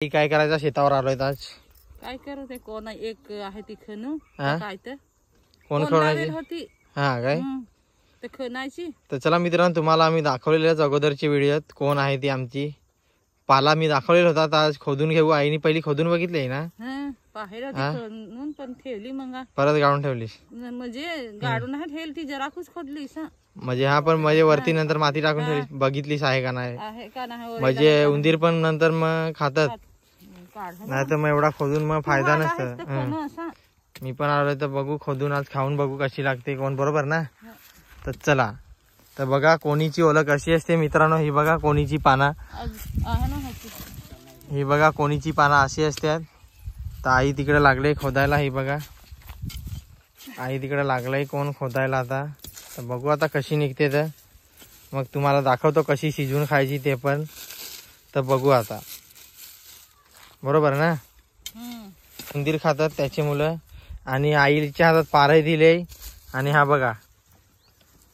काय करायचं शेतावर आलोय आज. काय करू ते कोण एक आहे ती खणू हा? काय तर कोण कोण खवणायची लावेल होती हा काय. ते खणायची. तर चला मित्रांनो, तुम्हाला आम्ही दाखवलेल्याच अगोदरच्या व्हिडिओत कोण आहे ती आमची पाला मी दाखवलेला होता. तर आज खोदून घेऊ. आईने पहिली खोदून बघितली ना. बाहेर होती खणून पण ठेवली मग परत गाडून ठेवलीस म्हणजे गाडून नाही ठेवली ती जराकूच खोदलीस म्हणजे हा पण म्हणजे वरती नंतर माती टाकून ठेवलीस बघितलीस आहे का नाही. आहे का नाही म्हणजे उंदीर पण नंतर मग खातात. काढ नाही तर मग एवढा खोदून मग फायदा ते नसतं. खणू असं. मी पण आलोय तर बघू खोदून आज खाऊन बघू कशी लागते कोण. बरोबर ना. तर चला. तर बघा कोणीची ओळख कशी असते मित्रांनो. ही बघा कोणीची पाना. आहे ना ह्याची. ही बघा कोणीची पाना अशी असतात. तर आई तिकडे लागले खोदायला. ही बघा आई तिकडे लागलंय कोण खोदायला आता. तर बघू आता कशी निघते. तर मग तुम्हाला दाखवतो कशी शिजवून खायची ते पण. तर बघू आता. बरोबर ना. उंदीर खातात त्याची मुलं. आणि आईच्या हातात पारही दिले. आणि हा बघा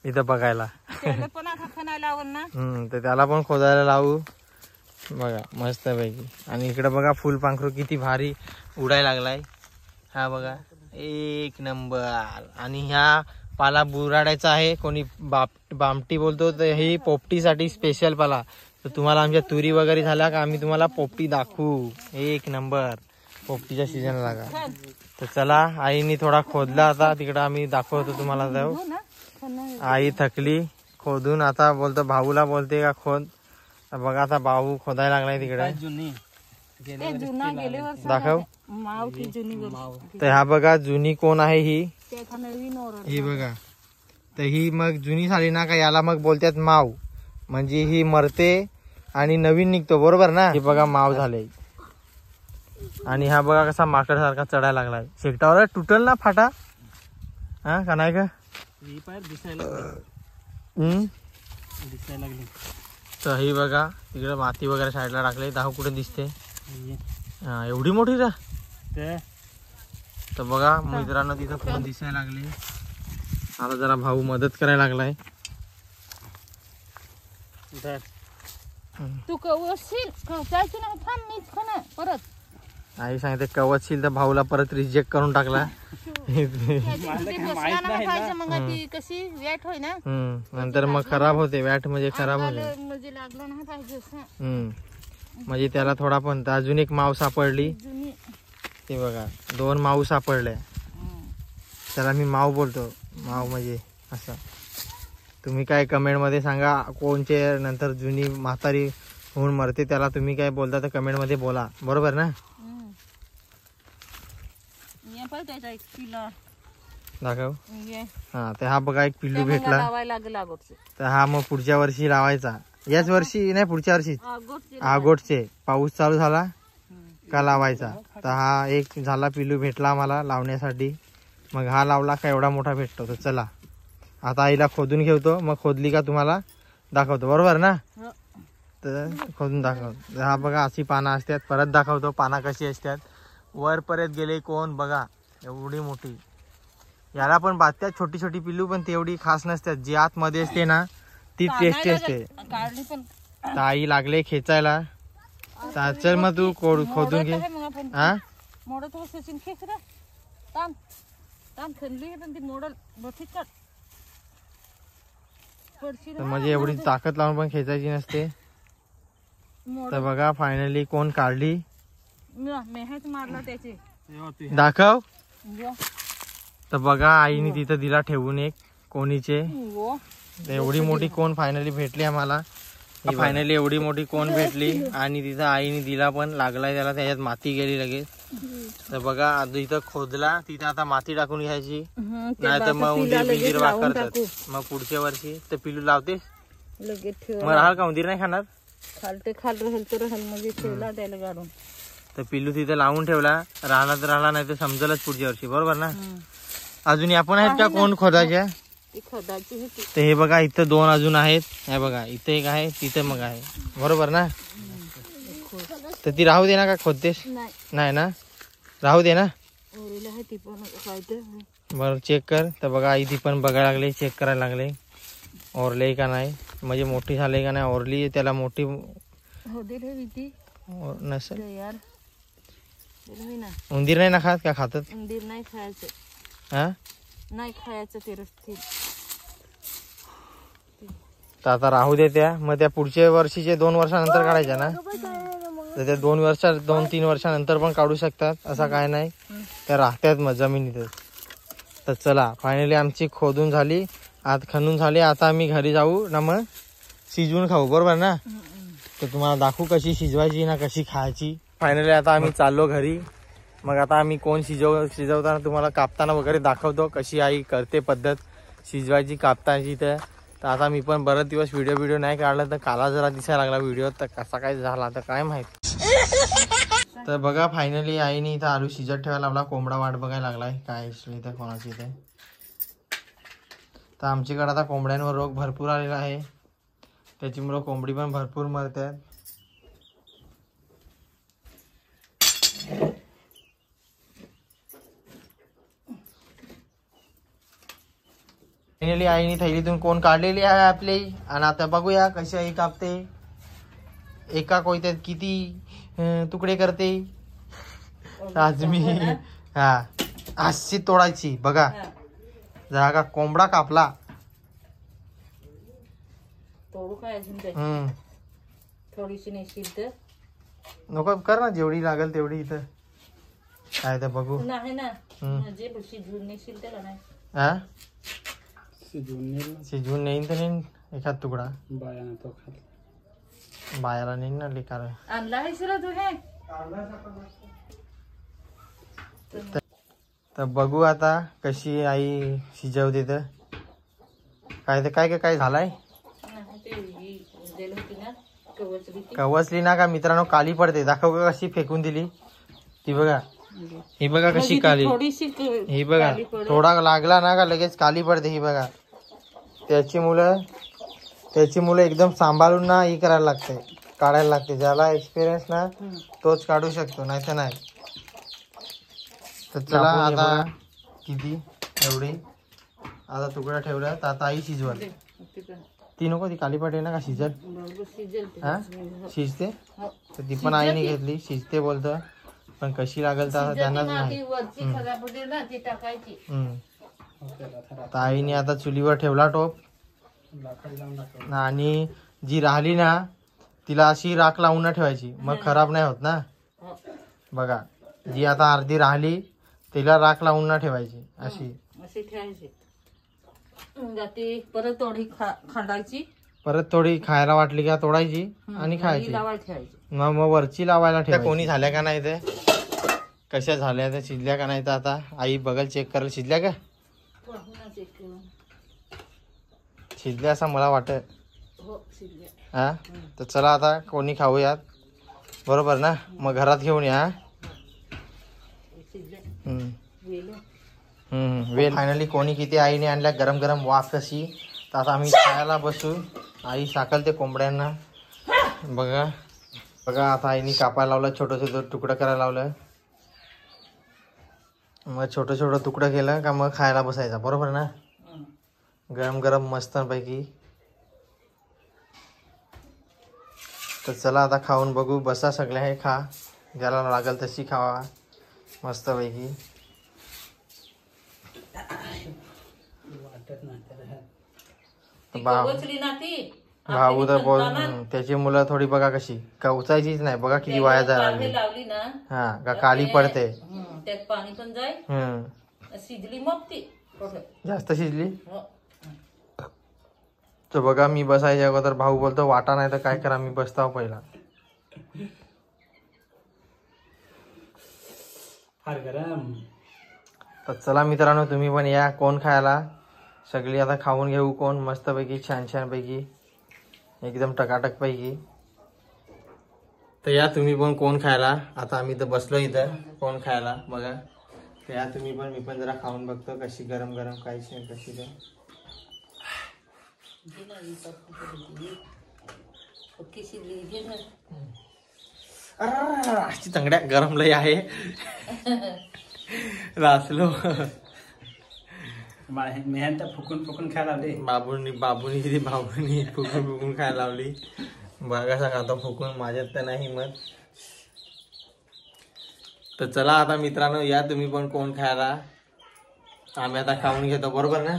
इथं बघायला त्याला पण आता खणायला लावून ना. तर त्याला पण खोदायला लावू. बघा मस्त पैकी. आणि इकडे बघा फुलपाखरू किती भारी उडायला लागलाय. हा बघा एक नंबर. आणि ह्या पाला बुराडायचा आहे. कोणी बामटी बोलतो. तर ही पोपटीसाठी स्पेशल पाला. तर तुम्हाला आमच्या तुरी वगैरे झाल्या का आम्ही तुम्हाला पोपटी दाखवू. एक नंबर पोपटीच्या सीजन लागा. तर चला आईनी थोडा खोदला आता. तिकडं आम्ही दाखवतो तुम्हाला. जाऊ आई थकली खोदून. आता बोलतो भाऊला बोलते का खोद. बघा आता भाऊ खोदायला लागलाय तिकडे. दाखव. तर हा बघा जुनी कोण आहे ही. ही बघा. तर ही मग जुनी झाली ना का याला मग बोलतात माव. म्हणजे ही मरते आणि नवीन निघतो. बरोबर ना. ही बघा माव झाले. आणि हा बघा कसा माकड सारखा चढायला लागलाय. शेकटावर तुटल ना फाटा. हा का नाही का. तर ही बघा तिकडे माती वगैरे साईडला टाकले. दाखव कुठे दिसते. हा एवढी मोठी रा. तर बघा मित्रांनो तिथं कोण दिसायला लागले. आता जरा भाऊ मदत करायला लागलाय. तू कवशील कवचायची नाही. थांब मीच खणा परत. आई सांगते कवचशील तर भाऊला परत रिजेक्ट करून टाकला. नंतर मग खराब होते. वॅट म्हणजे खराब होते. म्हणजे त्याला थोडा पण. अजून एक माव सापडली. ते बघा 2 माऊ सापडले. त्याला मी माव बोलतो. माव म्हणजे असं. तुम्ही काय कमेंट मध्ये सांगा कोणचे नंतर जुनी म्हातारी होऊन मरते त्याला तुम्ही काय बोलता तर कमेंट मध्ये बोला. बरोबर ना. दाखव. हा तर हा बघा एक पिल्लू भेटला. तर हा मग पुढच्या वर्षी लावायचा. याच वर्षी नाही पुढच्या वर्षी आगोटचे पाऊस चालू झाला का लावायचा. तर हा एक झाला पिल्लू भेटला आम्हाला लावण्यासाठी. मग हा लावला का एवढा मोठा भेटतो. तर चला आता आईला खोदून घेतो. मग खोदली का तुम्हाला दाखवतो. बरोबर ना. तर खोदून दाखवतो. हा बघा अशी पानं असतात. परत दाखवतो पाना कशी असतात. वर परत गेले कोण बघा एवढी मोठी. याला पण बात्यात छोटी छोटी पिल्लू पण तेवढी खास नसतात. जी आतमध्ये असते ना ती टेस्टी असते. तर आई लागले खेचायला. चल मग तू खोदून घे. हा म्हणजे एवढी ताकद लावून पण खेचायची नसते. तर बघा फायनली कोण काढली. दाखव. तर बघा आईने तिथं दिला ठेवून एक कोणीचे. एवढी मोठी कोण फायनली भेटली आम्हाला. फायनली एवढी मोठी कोण भेटली. आणि तिथं आईने दिला पण लागलाय त्याला. त्याच्यात माती गेली लगेच. तर बघा आता इथं खोदला. तिथं आता माती टाकून घ्यायची. नाही तर मग उंदीर वाकरतात. मग पुढच्या वर्षी तर पिल्लू लावते. मग राहाल का उंदीर नाही खाणार. तर पिल्लू तिथे लावून ठेवला. राहिला तर राहिला नाही तर समजलच पुढच्या वर्षी. बरोबर ना. अजून आपण आहेत का कोण खोदायच्या. तर हे बघा इथं 2 अजून आहेत. हे बघा इथं एक आहे तिथं मग आहे. बरोबर ना. तर ती राहू दे ना का खोदतेस. नाही ना राहू दे ना. बरं चेक कर. तर बघा आई ती पण बघायला लागले. चेक करायला लागले ओरले का नाही. म्हणजे मोठी झाली का नाही. ओरली त्याला मोठी नसेल. यार बोलवी ना, उंदीर नाही ना खात का? खातात. उंदीर नाही खायचं. हा नाही खायचं ते रस्ते. तर आता राहू दे त्या. मग त्या पुढच्या वर्षीचे 2 वर्षानंतर काढायच्या ना. तर त्या 2-3 वर्षानंतर पण काढू शकतात, असं काय नाही. त्या राहत्यात मग जमिनीतच. तर चला फायनली आमची खोदून झाली, आत खणून झाली. आता आम्ही घरी जाऊ ना, मग शिजवून खाऊ, बरोबर ना. तर तुम्हाला दाखवू कशी शिजवायची ना कशी खायची. फायनली आता आम्ही चाललो घरी. मग आता आम्ही कोण शिजवताना तुम्हाला कापताना वगैरे दाखवतो, कशी आई करते पद्धत शिजवायची कापताची. तर आता मी पण बरेच दिवस व्हिडिओ नाही काढला, तर काला जरा दिसायला लागला व्हिडिओ. तर कसा काय झाला तर काय माहित. तर बघा फायनली आईने इथं आलू शिजत ठेवायला लावला. कोंबडा वाट बघायला लागलाय काय इथं कोणाची इथे. तर आमच्याकडे आता कोंबड्यांवर रोग भरपूर आलेला आहे, त्याच्यामुळं कोंबडी पण भरपूर मरतात. फायनली आईने थैलीतून कोण काढलेली आहे आपली. आणि आता बघूया कशी आई कापते. एका कोयत्यात किती तुकडे करते. आज मी अशी तोडायची बघा. जरा का कोंबडा कापला. तोडू काय अजून थोडीशी नाही शिजत. नको कर ना, जेवढी लागेल तेवढी. इथं काय तर बघू. नाही ना, जे शिजवून नाही शिजत का नाही. हा शिजवून नेईन तर नेईन एखाद तुकडा. बायाला नेईन ना लेकार. आणला आहे तुला तू हे. तर बघू आता कशी आई शिजवते. तर काय झालाय. कवचली ना का मित्रांनो, काली पडते. दाखव का कशी फेकून दिली ती. बघा ही बघा कशी काली. ही बघा थोडा लागला ना का लगेच काली पडते. ही बघा त्याची मुलं एकदम सांभाळून ना ही करायला लागते, काढायला लागते. ज्याला एक्सपिरियन्स ना तोच काढू शकतो, नाही तर नाही. तर चला आता किती एवढी आता तुकडा ठेवला. तर आता आई शिजवल. ती नको, ती काली पडते ना का शिजल. हा शिजते. तर ती पण आईने घेतली. शिजते बोलतं, पण कशी लागेल तर त्यांनाच नाही. तर आईने आता चुलीवर ठेवला टोप. आणि जी राहिली ना तिला अशी राख लावून ठेवायची, मग खराब नाही होत ना. बघा जी आता अर्धी राहिली तिला राख लावून ना ठेवायची अशी ठेवायची. परत थोडी खांडायची, परत थोडी खायला वाटली का तोडायची आणि खायची. मग वरची लावायला ठेवायची. कोणी झाल्या का नाही ते, कशा झाल्या त्या, शिजल्या का नाही. तर आता आई बघल, चेक करायला शिजल्या का. शिजल्या असं मला वाटत. हा तर चला आता कोणी खाऊयात, बरोबर ना. मग घरात घेऊन या. वेल फायनली कोणी किती आईने आणल्या गरम गरम वाफ कशी. तर आता आम्ही खायला बसू. आई साकल ते कोंबड्यांना. बघा आता आईने कापायला लावलं, छोटं तुकडं करायला लावलं. मग छोटं तुकडं केलं का मग खायला बसायचा, बरोबर ना. गरम गरम मस्त पैकी. तर चला आता खाऊन बघू. बसा सगळे हे खा, ज्याला लागेल तशी खावा मस्त पैकी. भाऊ तर बोल त्याची मुलं थोडी बघा कशी कवचायचीच नाही. बघा किती वाया जायला लावली ना. हा का काली पडते. त्यात पाणी पण जाय. शिजली मग ती जास्त शिजली. तर बघा मी बसायच्या अगोदर भाऊ बोलतो वाटा नाही तर काय करा, मी बसताव पहिला. तर चला मित्रांनो तुम्ही पण या कोण खायला. सगळी आता खाऊन घेऊ कोण मस्त पैकी, छान पैकी, एकदम टकाटक पैकी. तर या तुम्ही पण कोण खायला. आता आम्ही तर बसलो इथं कोण खायला. बघा तर या तुम्ही पण, मी पण जरा खाऊन बघतो कशी गरम गरम खायची कशी. तर अशी तंगड्या गरम लय आहे. रासलो मेहनत फुकून खायला लावली. बाबूनी फुकून खायला लावली. बघा सांग आता फुकून माझ्यात तर नाही मग तर चला आता मित्रांनो, या तुम्ही पण कोण खायला. आम्ही आता खाऊन घेतो, बरोबर ना.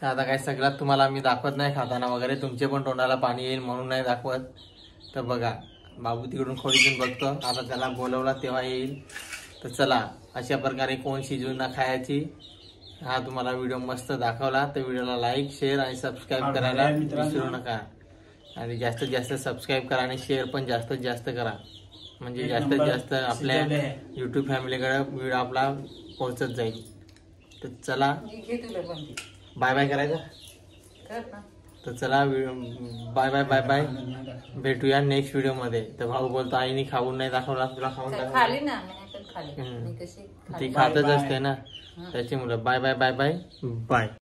आता काय सगळ्यात तुम्हाला मी दाखवत नाही खाताना वगैरे, तुमचे पण तोंडाला पाणी येईल म्हणून नाही दाखवत. तर बघा, बाबू तिकडून खोडीतून बघतो, आता त्याला बोलवला तेव्हा येईल. तर चला, अशा प्रकारे कोण शिजवून ना खायची हा तुम्हाला व्हिडिओ मस्त दाखवला. तर व्हिडिओला लाईक, शेअर आणि सबस्क्राईब करायला विसरू नका. आणि जास्तीत जास्त सबस्क्राईब करा आणि शेअर पण जास्तीत जास्त करा, म्हणजे जास्तीत जास्त आपल्या यूट्यूब फॅमिलीकडे व्हिडिओ आपला पोहोचत जाईल. तर चला, बाय बाय करायचं. तर चला, बाय बाय बाय बाय. भेटूया नेक्स्ट व्हिडिओ मध्ये. तर भाऊ बोलतो आईने खाऊन नाही दाखवला, तुला खाऊन दाखवलं. ती खातच असते ना त्याची मुलं. Bye bye bye bye bye.